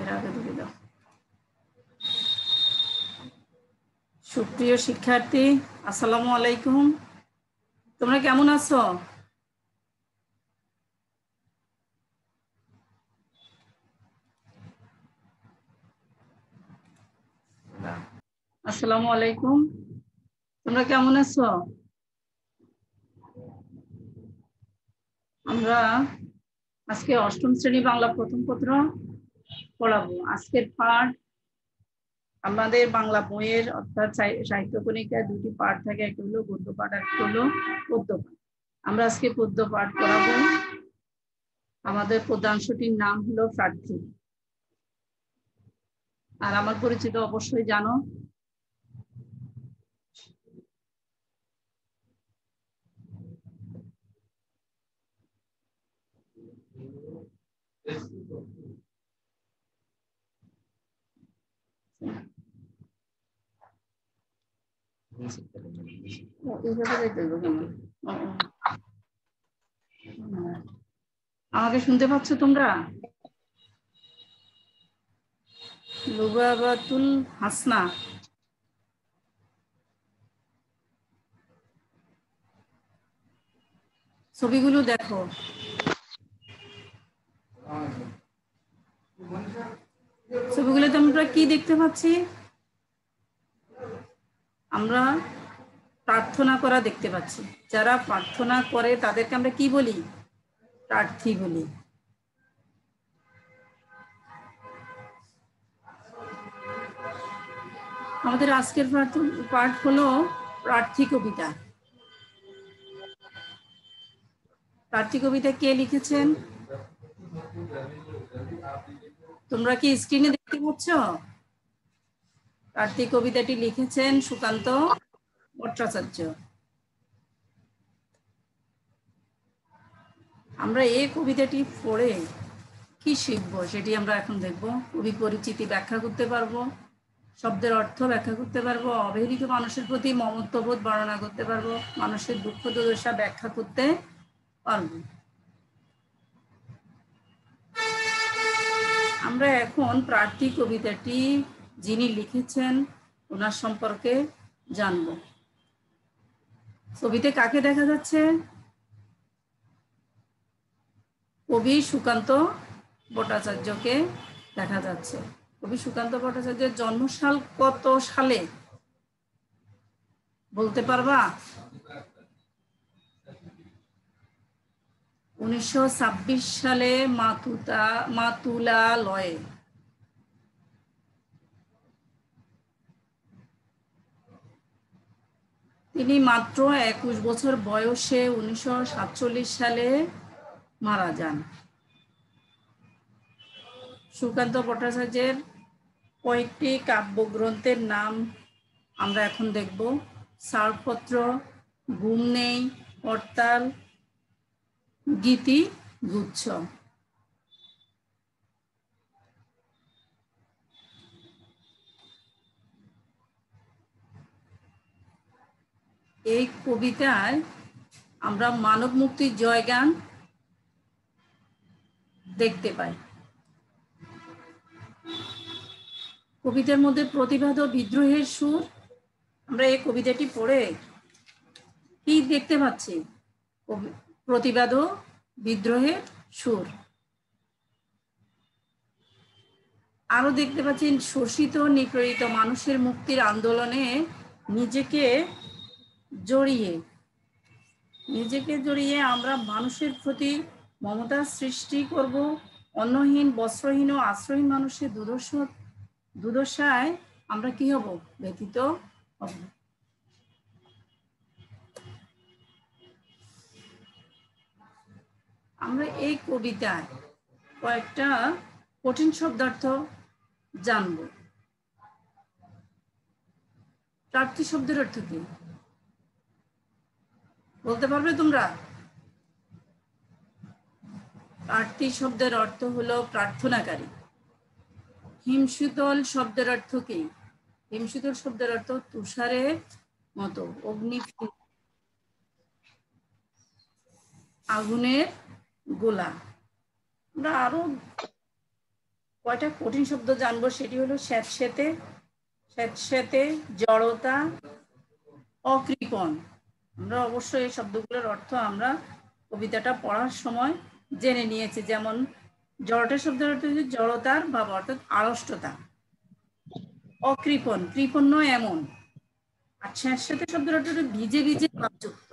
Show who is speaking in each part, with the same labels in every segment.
Speaker 1: এর আগে তুলে দাও। সুপ্রিয় শিক্ষার্থী, আসসালামু আলাইকুম। তোমরা কেমন আছো? আসসালামু আলাইকুম, তোমরা কেমন আছো? আমরা আজকে অষ্টম শ্রেণী বাংলা প্রথম পত্র পড়াবো। আজকের পাঠ আমাদের বাংলা বইয়ের অর্থাৎ সাহিত্য কণিকায় দুটি পাঠ থাকে, একটা হলো গদ্য পাঠ, একটা হলো পদ্য পাঠ। আমরা আজকে পদ্য পাঠ পড়াবো। আমাদের পদ্যাংশটির নাম হলো প্রার্থী। আর আমার পরিচিত অবশ্যই জানো। আমাকে শুনতে পাচ্ছ তোমরা? লুবাবাতুল হাসনা, ছবিগুলো দেখো। ছবিগুলো তোমরা কি দেখতে পাচ্ছি? আমরা প্রার্থনা করা দেখতে পাচ্ছি। যারা প্রার্থনা করে তাদেরকে আমরা কি বলি? প্রার্থী বলি। আমাদের আজকের পাঠ হলো প্রার্থী কবিতা। প্রার্থী কবিতা কে লিখেছেন? তোমরা কি স্ক্রিনে দেখতে পাচ্ছ? প্রার্থী কবিতাটি লিখেছেন সুকান্ত ভট্টাচার্য। আমরা এই কবিতাটি পড়ে কি শিখবো সেটি আমরা এখন দেখব। কবি পরিচিতি ব্যাখ্যা করতে পারবো, শব্দের অর্থ ব্যাখ্যা করতে পারবো, অবহেলিত মানুষের প্রতি মমত্ববোধ বর্ণনা করতে পারবো, মানুষের দুঃখ দুর্দশা ব্যাখ্যা করতে পারবো। আমরা এখন প্রার্থী কবিতাটি যিনি লিখেছেন ওনার সম্পর্কে জানবো। ছবিতে কাকে দেখা যাচ্ছে? কবি সুকান্ত ভট্টাচার্যকে দেখা যাচ্ছে। কবি সুকান্ত ভট্টাচার্যের জন্মসাল কত সালে বলতে পারবা? 1926 সালে মাতুলালয়ে। তিনি মাত্র 21 বছর বয়সে 1947 সালে মারা যান। সুকান্ত ভট্টাচার্যের কয়েকটি কাব্যগ্রন্থের নাম আমরা এখন দেখব। ছাড়পত্র, ঘুম নেই, হরতাল, গীতি গুচ্ছ। এই কবিতায় আমরা মানব মুক্তির জয়গান দেখতে পাই। কবিতার মধ্যে প্রতিবাদ ও বিদ্রোহের সুর। আমরা এই কবিতাটি পড়ে কি দেখতে পাচ্ছি? প্রতিবাদ ও বিদ্রোহের সুর। আরো দেখতে পাচ্ছেন শোষিত নিপীড়িত মানুষের মুক্তির আন্দোলনে নিজেকে জড়িয়ে আমরা মানুষের প্রতি মমতা সৃষ্টি করব। অন্নহীন, বস্ত্রহীন ও আশ্রয়হীন মানুষের দুর্দশায় আমরা কি হব? ব্যথিত হব। আমরা এই কবিতায় কয়েকটা কঠিন শব্দার্থ জানব। প্রার্থী শব্দের অর্থ কি বলতে পারবে তোমরা? প্রার্থী শব্দের অর্থ হলো প্রার্থনাকারী। হিমশীতল শব্দের অর্থ কি? হিমশীতল শব্দের অর্থ তুষারের মতো, অগ্নি, আগুনের গোলা। আমরা আরো কয়টা কঠিন শব্দ জানবো, সেটি হলো স্যাঁতসেঁতে, স্যাঁতসেঁতে, জড়তা, অকৃপণ। আমরা অবশ্যই এই শব্দগুলোর অর্থ আমরা কবিতাটা পড়ার সময় জেনে নিয়েছি। যেমন জড়তা শব্দের অর্থ হচ্ছে জড়তার ভাব, অর্থাৎ আড়ষ্টতা। অকৃপণ, কৃপণ নয় এমন। আর স্যাঁতসেঁতে শব্দের অর্থ হচ্ছে ভিজে ভিজে ভাবযুক্ত।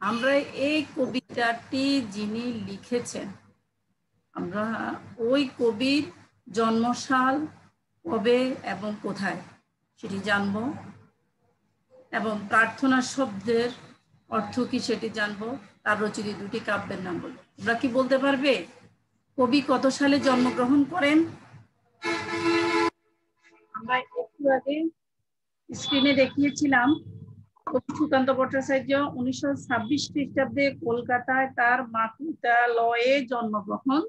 Speaker 1: আমরা এই কবিতাটি যিনি লিখেছেন, আমরা ওই কবির জন্মসাল কবে এবং কোথায় সেটি জানব, এবং প্রার্থনা শব্দের অর্থ কি সেটি জানবো। তার রচিত দুটি কাব্যের নাম বলবো। তোমরা কি বলতে পারবে কবি কত সালে জন্মগ্রহণ করেন? আমরা একটু আগে স্ক্রিনে দেখিয়েছিলাম কবি সুকান্ত ভট্টাচার্য 1926 খ্রিস্টাব্দে কলকাতায় তার মাতৃত্বালয়ে জন্মগ্রহণ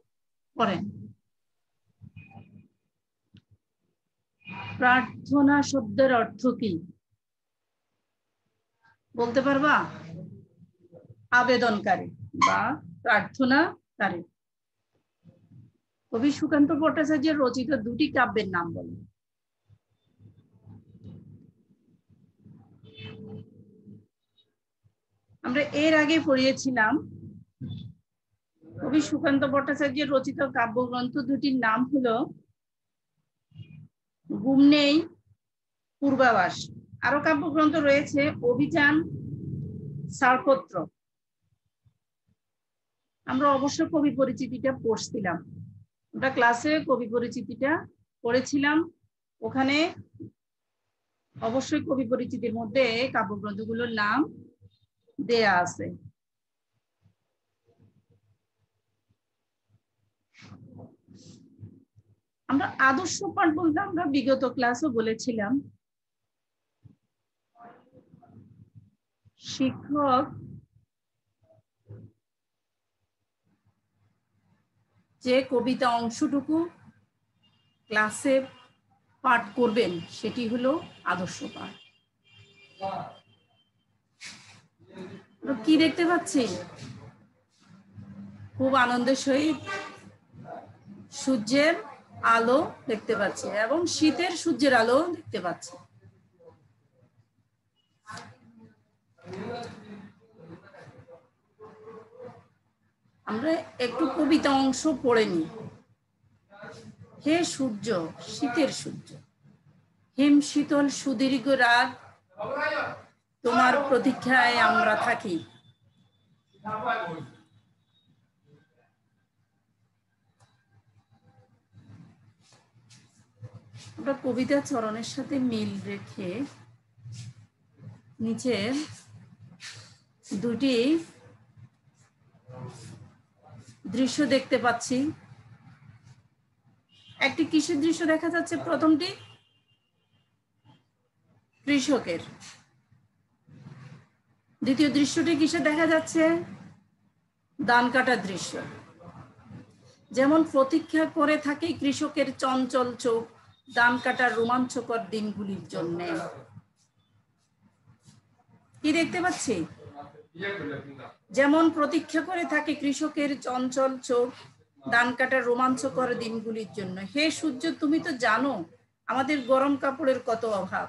Speaker 1: করেন। প্রার্থনা শব্দের অর্থ কি বলতে পারবা? আবেদনকারী বা প্রার্থনাকারী। কবি সুকান্ত ভট্টাচার্যের রচিত দুটি কাব্যের নাম বলো। আমরা এর আগে পড়িয়েছিলাম কবি সুকান্ত ভট্টাচার্যের রচিত কাব্যগ্রন্থ দুটির নাম হলো ঘুম নেই, পূর্বাভাস। আরো কাব্যগ্রন্থ রয়েছে অভিযান, ছাড়পত্র। আমরা অবশ্য কবি পরিচিতিটা পড়ছিলাম, আমরা ক্লাসে কবি পরিচিতিটা পড়েছিলাম। ওখানে অবশ্যই কবি পরিচিতির মধ্যে কাব্যগ্রন্থগুলোর নাম দেয়া আছে। আমরা আদর্শ পাঠ বলতে আমরা বিগত ক্লাসও বলেছিলাম শিক্ষক যে কবিতা অংশটুকু ক্লাসে পাঠ করবেন সেটি হলো আদর্শ পাঠ। কি দেখতে পাচ্ছি? খুব আনন্দের সহিত সূর্যের আলো দেখতে পাচ্ছি এবং শীতের সূর্যের আলো দেখতে পাচ্ছি। আমরা একটু কবিতা অংশ পড়ে নিই। হে সূর্য, শীতের সূর্য, হিম শীতল সুদীর্ঘ রাত, তোমার প্রতীক্ষায় আমরা থাকি। আমরা কবিতা চরণের সাথে মিল রেখে নিচের দুটি দৃশ্য দেখতে পাচ্ছি। একটি কিসের দৃশ্য দেখা যাচ্ছে? প্রথমটি কৃষকের। দ্বিতীয় দৃশ্যটি কিসে দেখা যাচ্ছে? ধান কাটার দৃশ্য। যেমন প্রতীক্ষা করে থাকে কৃষকের চঞ্চল চোখ ধান কাটার রোমাঞ্চকর দিনগুলির জন্য। কি দেখতে পাচ্ছি? যেমন প্রতীক্ষা করে থাকে কৃষকের চঞ্চল চোখ ধান কাটার রোমাঞ্চকর দিনগুলির জন্য। হে সূর্য, তুমি তো জানো আমাদের গরম কাপড়ের কত অভাব।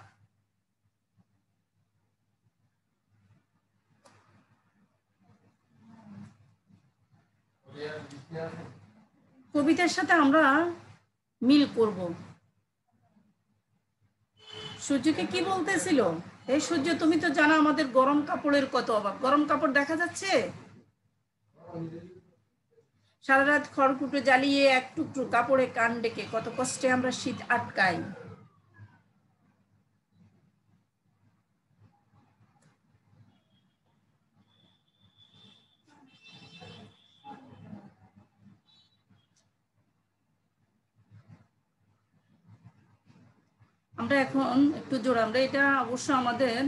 Speaker 1: কবিতার সাথে আমরা মিল করব। সূর্যকে কি বলতেছিল? হে সূর্য, তুমি তো জানো আমাদের গরম কাপড়ের কত অভাব। গরম কাপড় দেখা যাচ্ছে? সারা রাত খড়কুটো জ্বালিয়ে এক টুকরো কাপড়ে কান ডেকে কত কষ্টে আমরা শীত আটকাই। আমরা এখন একটু জোড়া, আমরা এটা অবশ্য আমাদের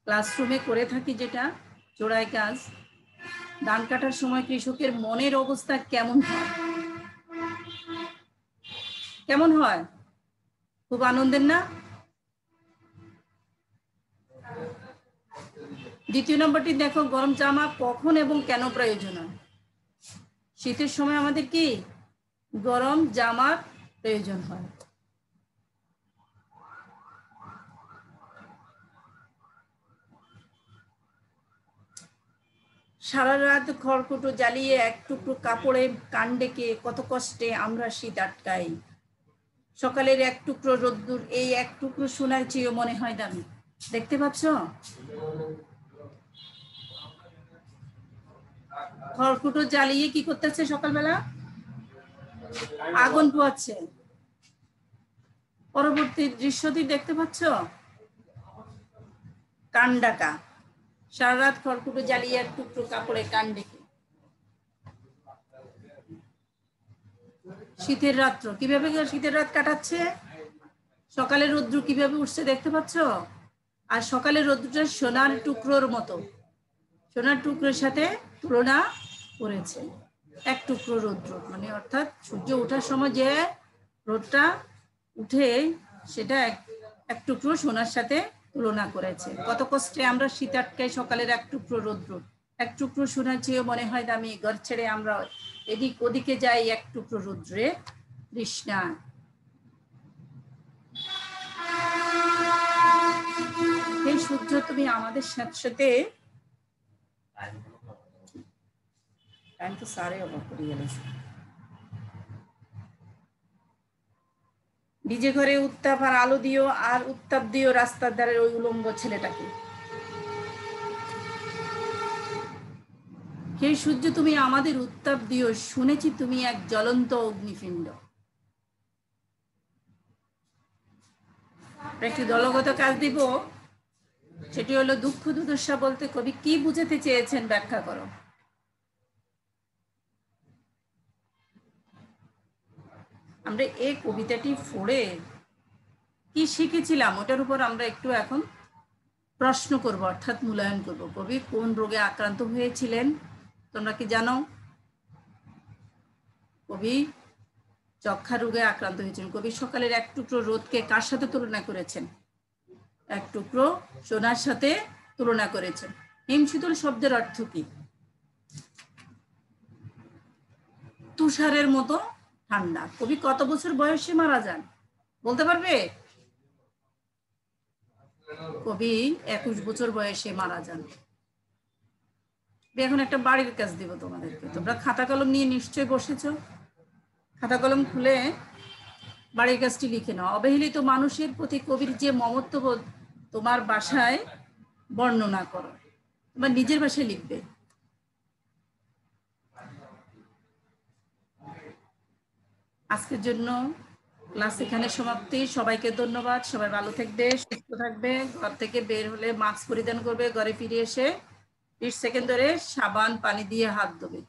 Speaker 1: ক্লাসরুমে করে থাকি, যেটা জোড়ায় কাজ। ধান কাটার সময় কৃষকের মনের অবস্থা কেমন হয়? কেমন হয়? খুব আনন্দের না? দ্বিতীয় নম্বরটি দেখো, গরম জামা কখন এবং কেন প্রয়োজন হয়? শীতের সময় আমাদের কি গরম জামার প্রয়োজন হয়। সারা রাত খড়কুটো জ্বালিয়ে এক টুকরো কাপড়ে কান ডেকে কত কষ্টে আমরা শীত আটকাই। সকালের এক টুকরো রোদ্দুর এই এক টুকরো সোনার চেয়েও মনে হয় দামি। দেখতে পাচ্ছ, খড়কুটো জ্বালিয়ে কি করতেছে? সকালবেলা আগুন পোয়াচ্ছে। পরবর্তী দৃশ্যটি দেখতে পাচ্ছ, কান ডাকা। সারা রাত খড়কুটো জ্বালিয়ে এক টুকরো কাপড়ে কান ডেকে। শীতের রাত্র কিভাবে শীতের রাত কাটাচ্ছে? সকালের রৌদ্র কিভাবে উঠছে দেখতে পাচ্ছ? আর সকালের রৌদ্রটা সোনার টুকরোর মতো, সোনার টুকরোর সাথে তুলনা করেছে। এক টুকরো রৌদ্র মানে অর্থাৎ সূর্য ওঠার সময় যে রোদটা উঠে সেটা এক টুকরো সোনার সাথে তুলনা করেছে। কত কষ্টে আমরা শীত আটকাই সকালের এক টুকরো রৌদ্র, এক টুকরো সোনার চেয়েও মনে হয় দামি। ঘর ছেড়ে আমরা এদিক ওদিকে যাই এক টুকরো রৌদ্রে তৃষ্ণা। এই সূর্য তুমি আমাদের সাথে নিজে ঘরে উত্তাপ আর আলো দিও, আর উত্তাপ দিও রাস্তার ধারে ওই উলঙ্গ ছেলেটাকে। সেই সূর্য তুমি আমাদের উত্তাপ দিও, শুনেছি তুমি এক জ্বলন্ত অগ্নিপিণ্ড। একটি দলগত কাজ দিব, সেটি হলো দুঃখ দুর্দশা বলতে কবি কি বুঝাতে চেয়েছেন ব্যাখ্যা করো। আমরা এই কবিতাটি পড়ে কি শিখেছিলাম ওটার উপর আমরা একটু এখন প্রশ্ন করব, অর্থাৎ মূল্যায়ন করব। কবি কোন রোগে আক্রান্ত হয়েছিলেন তোমরা কি জানো? কবি যক্ষা রোগে আক্রান্ত হয়েছেন। কবি সকালের এক টুকরো রোদকে কার সাথে তুলনা করেছেন? এক টুকরো সোনার সাথে তুলনা করেছেন। হিমশীতল শব্দের অর্থ কি? তুষারের মতো ঠান্ডা। কবি কত বছর বয়সে মারা যান বলতে পারবে? কবি 21 বছর বয়সে মারা যান। এখন একটা বাড়ির কাজ দিব তোমাদেরকে, তোমরা খাতা কলম নিয়ে নিশ্চয়ই বসেছো। খাতা কলম খুলে বাড়ির কাজটি লিখে নাও। অবহেলিত মানুষের প্রতি কবির যে মমত্ববোধ তোমার ভাষায় বর্ণনা করো। তোমার নিজের ভাষায় লিখবে। আজকের জন্য ক্লাস এখানে সমাপ্তি। সবাইকে ধন্যবাদ। সবাই ভালো থাকবে, সুস্থ থাকবে। ঘর থেকে বের হলে মাস্ক পরিধান করবে। ঘরে ফিরে এসে 20 সেকেন্ড ধরে সাবান পানি দিয়ে হাত ধোবে।